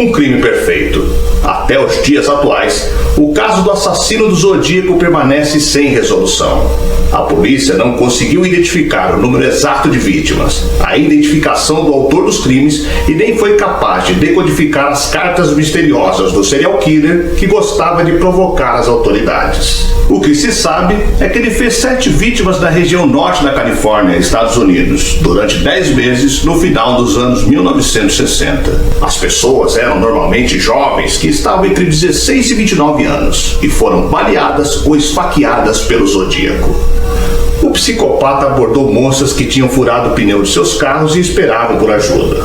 Um crime perfeito. Até os dias atuais, o caso do assassino do Zodíaco permanece sem resolução. A polícia não conseguiu identificar o número exato de vítimas, a identificação do autor dos crimes e nem foi capaz de decodificar as cartas misteriosas do serial killer que gostava de provocar as autoridades. O que se sabe é que ele fez 7 vítimas da região norte da Califórnia, Estados Unidos, durante 10 meses no final dos anos 1960. As pessoas eram normalmente jovens que estavam entre 16 e 29 anos e foram baleadas ou esfaqueadas pelo Zodíaco. O psicopata abordou moças que tinham furado o pneu de seus carros e esperavam por ajuda.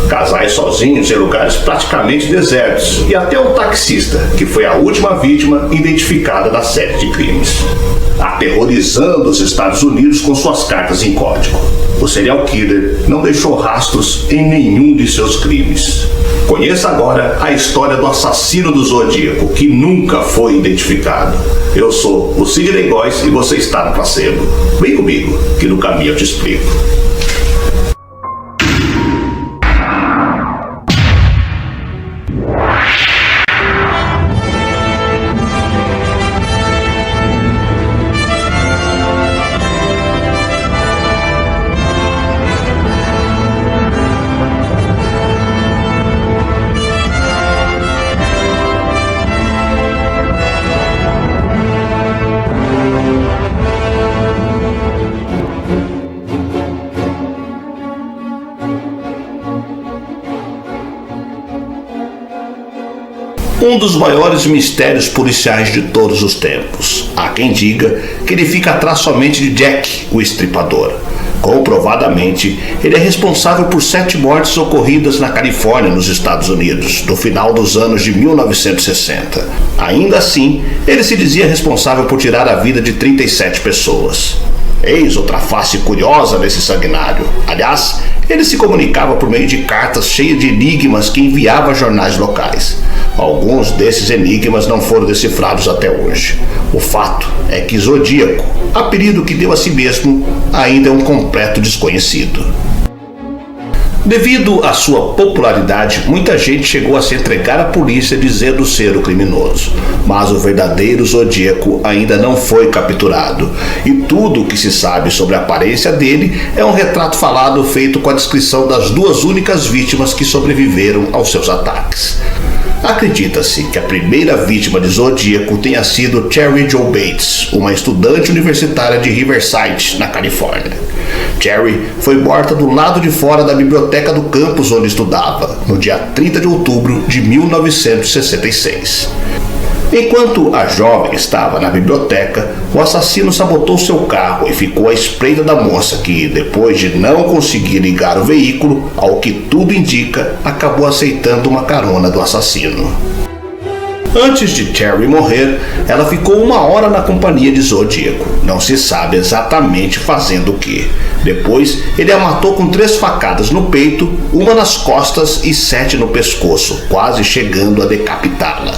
Casais sozinhos em lugares praticamente desertos e até o taxista, que foi a última vítima identificada da série de crimes. Aterrorizando os Estados Unidos com suas cartas em código, o serial killer não deixou rastros em nenhum de seus crimes. Conheça agora a história do assassino do Zodíaco, que nunca foi identificado. Eu sou o Sidney Góes e você está no Placebo. Vem comigo, que no caminho eu te explico. Um dos maiores mistérios policiais de todos os tempos. Há quem diga que ele fica atrás somente de Jack, o estripador. Comprovadamente, ele é responsável por 7 mortes ocorridas na Califórnia, nos Estados Unidos, no final dos anos de 1960. Ainda assim, ele se dizia responsável por tirar a vida de 37 pessoas. Eis outra face curiosa desse sanguinário. Aliás, ele se comunicava por meio de cartas cheias de enigmas que enviava a jornais locais. Alguns desses enigmas não foram decifrados até hoje. O fato é que Zodíaco, apelido que deu a si mesmo, ainda é um completo desconhecido. Devido à sua popularidade, muita gente chegou a se entregar à polícia dizendo ser o criminoso. Mas o verdadeiro Zodíaco ainda não foi capturado. E tudo o que se sabe sobre a aparência dele é um retrato falado feito com a descrição das 2 únicas vítimas que sobreviveram aos seus ataques. Acredita-se que a primeira vítima de Zodíaco tenha sido Cherry Jo Bates, uma estudante universitária de Riverside, na Califórnia. Cherry foi morta do lado de fora da biblioteca do campus onde estudava, no dia 30 de outubro de 1966. Enquanto a jovem estava na biblioteca, o assassino sabotou seu carro e ficou à espreita da moça que, depois de não conseguir ligar o veículo, ao que tudo indica, acabou aceitando uma carona do assassino. Antes de Cherry morrer, ela ficou 1 hora na companhia de Zodíaco. Não se sabe exatamente fazendo o que. Depois, ele a matou com 3 facadas no peito, 1 nas costas e 7 no pescoço, quase chegando a decapitá-la.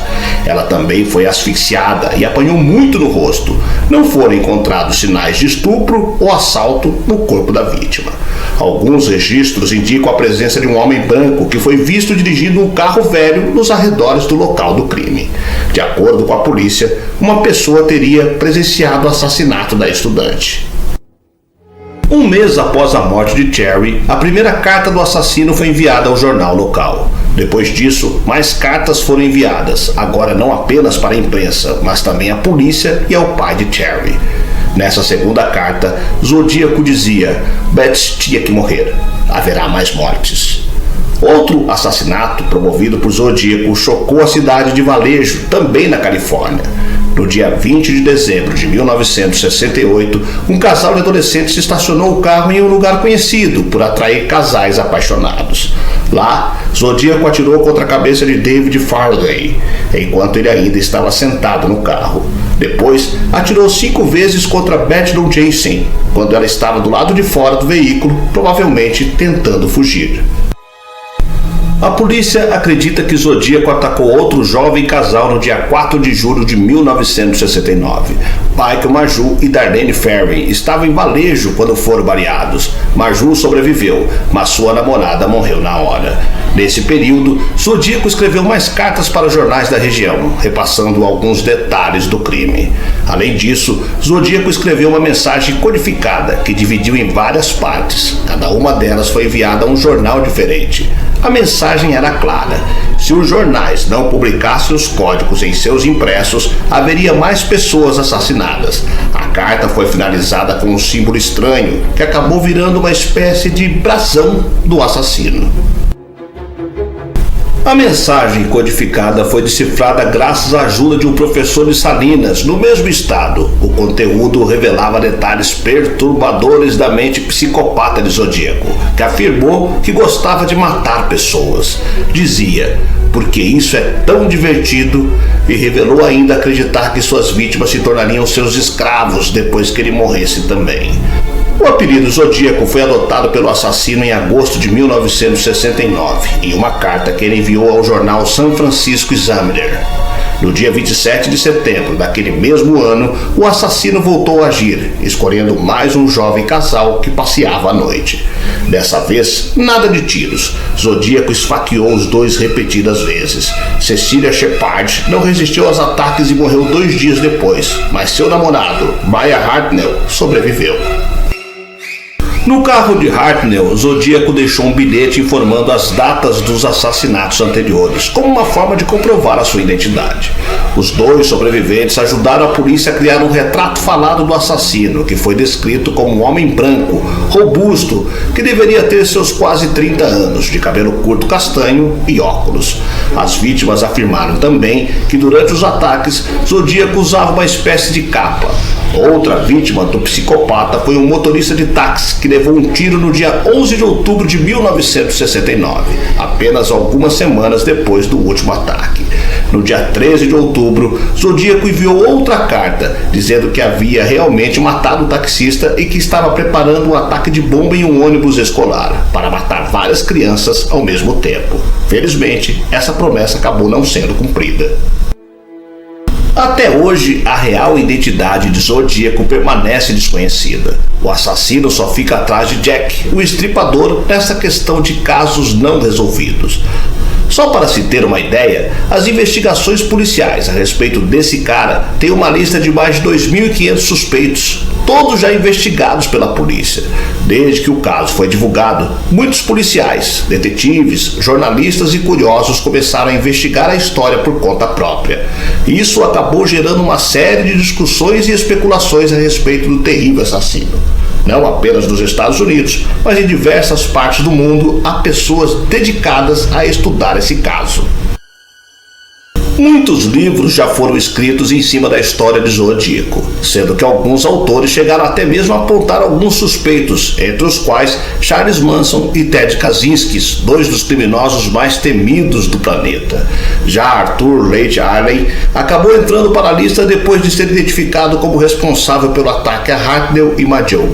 Ela também foi asfixiada e apanhou muito no rosto. Não foram encontrados sinais de estupro ou assalto no corpo da vítima. Alguns registros indicam a presença de um homem branco que foi visto dirigindo um carro velho nos arredores do local do crime. De acordo com a polícia, uma pessoa teria presenciado o assassinato da estudante. 1 mês após a morte de Cherry, a primeira carta do assassino foi enviada ao jornal local. Depois disso, mais cartas foram enviadas, agora não apenas para a imprensa, mas também à polícia e ao pai de Cherry. Nessa segunda carta, Zodíaco dizia: Beth tinha que morrer, haverá mais mortes. Outro assassinato promovido por Zodíaco chocou a cidade de Vallejo, também na Califórnia. No dia 20 de dezembro de 1968, um casal de adolescentes estacionou o carro em um lugar conhecido por atrair casais apaixonados. Lá, Zodíaco atirou contra a cabeça de David Faraday, enquanto ele ainda estava sentado no carro. Depois, atirou 5 vezes contra Beth Dawn Jensen, quando ela estava do lado de fora do veículo, provavelmente tentando fugir. A polícia acredita que Zodíaco atacou outro jovem casal no dia 4 de julho de 1969. Michael Maju e Darlene Ferrin estavam em Valejo quando foram baleados. Maju sobreviveu, mas sua namorada morreu na hora. Nesse período, Zodíaco escreveu mais cartas para jornais da região, repassando alguns detalhes do crime. Além disso, Zodíaco escreveu uma mensagem codificada que dividiu em várias partes. Cada uma delas foi enviada a um jornal diferente. A mensagem era clara: se os jornais não publicassem os códigos em seus impressos, haveria mais pessoas assassinadas. A carta foi finalizada com um símbolo estranho, que acabou virando uma espécie de brasão do assassino. A mensagem codificada foi decifrada graças à ajuda de um professor de Salinas, no mesmo estado. O conteúdo revelava detalhes perturbadores da mente psicopata de Zodíaco, que afirmou que gostava de matar pessoas. Dizia: porque isso é tão divertido, e revelou ainda acreditar que suas vítimas se tornariam seus escravos depois que ele morresse também. O apelido Zodíaco foi adotado pelo assassino em agosto de 1969, em uma carta que ele enviou ao jornal San Francisco Examiner. No dia 27 de setembro daquele mesmo ano, o assassino voltou a agir, escolhendo mais um jovem casal que passeava à noite. Dessa vez, nada de tiros. Zodíaco esfaqueou os dois repetidas vezes. Cecília Shepard não resistiu aos ataques e morreu 2 dias depois, mas seu namorado, Maya Hartnell, sobreviveu. No carro de Hartnell, Zodíaco deixou um bilhete informando as datas dos assassinatos anteriores, como uma forma de comprovar a sua identidade. Os 2 sobreviventes ajudaram a polícia a criar um retrato falado do assassino, que foi descrito como um homem branco, robusto, que deveria ter seus quase 30 anos, de cabelo curto castanho e óculos. As vítimas afirmaram também que durante os ataques, Zodíaco usava uma espécie de capa. Outra vítima do psicopata foi um motorista de táxi que levou um tiro no dia 11 de outubro de 1969, apenas algumas semanas depois do último ataque. No dia 13 de outubro, Zodíaco enviou outra carta, dizendo que havia realmente matado o taxista e que estava preparando um ataque de bomba em um ônibus escolar, para matar várias crianças ao mesmo tempo. Felizmente, essa promessa acabou não sendo cumprida. Até hoje, a real identidade de Zodíaco permanece desconhecida. O assassino só fica atrás de Jack, o estripador, nessa questão de casos não resolvidos. Só para se ter uma ideia, as investigações policiais a respeito desse cara têm uma lista de mais de 2.500 suspeitos, todos já investigados pela polícia. Desde que o caso foi divulgado, muitos policiais, detetives, jornalistas e curiosos começaram a investigar a história por conta própria. Isso acabou gerando uma série de discussões e especulações a respeito do terrível assassino. Não apenas nos Estados Unidos, mas em diversas partes do mundo há pessoas dedicadas a estudar esse caso. Muitos livros já foram escritos em cima da história de Zodíaco, sendo que alguns autores chegaram até mesmo a apontar alguns suspeitos, entre os quais Charles Manson e Ted Kaczynski, 2 dos criminosos mais temidos do planeta. Já Arthur Leigh Harley acabou entrando para a lista depois de ser identificado como responsável pelo ataque a Hartnell e Maju.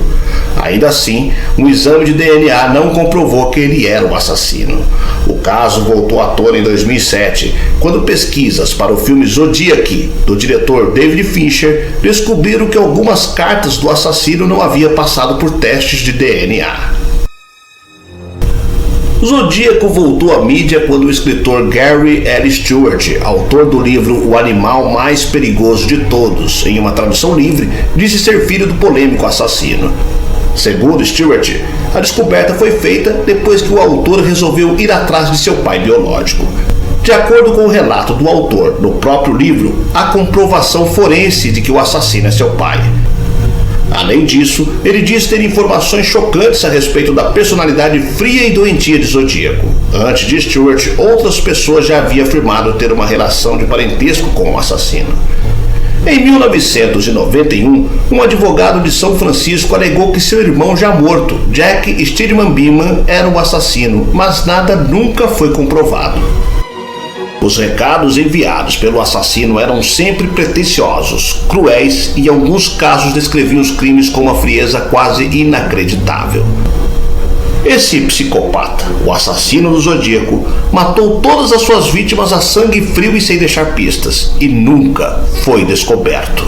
Ainda assim, um exame de DNA não comprovou que ele era o assassino. O caso voltou à tona em 2007, quando pesquisas para o filme Zodiac, do diretor David Fincher, descobriram que algumas cartas do assassino não haviam passado por testes de DNA. Zodíaco voltou à mídia quando o escritor Gary L. Stewart, autor do livro O Animal Mais Perigoso de Todos, em uma tradução livre, disse ser filho do polêmico assassino. Segundo Stewart, a descoberta foi feita depois que o autor resolveu ir atrás de seu pai biológico. De acordo com o relato do autor no próprio livro, há comprovação forense de que o assassino é seu pai. Além disso, ele diz ter informações chocantes a respeito da personalidade fria e doentia de Zodíaco. Antes de Stewart, outras pessoas já haviam afirmado ter uma relação de parentesco com o assassino. Em 1991, um advogado de São Francisco alegou que seu irmão já morto, Jack Stedman Beeman, era o assassino, mas nada nunca foi comprovado. Os recados enviados pelo assassino eram sempre pretensiosos, cruéis e em alguns casos descreviam os crimes com uma frieza quase inacreditável. Esse psicopata, o assassino do Zodíaco, matou todas as suas vítimas a sangue frio e sem deixar pistas, e nunca foi descoberto.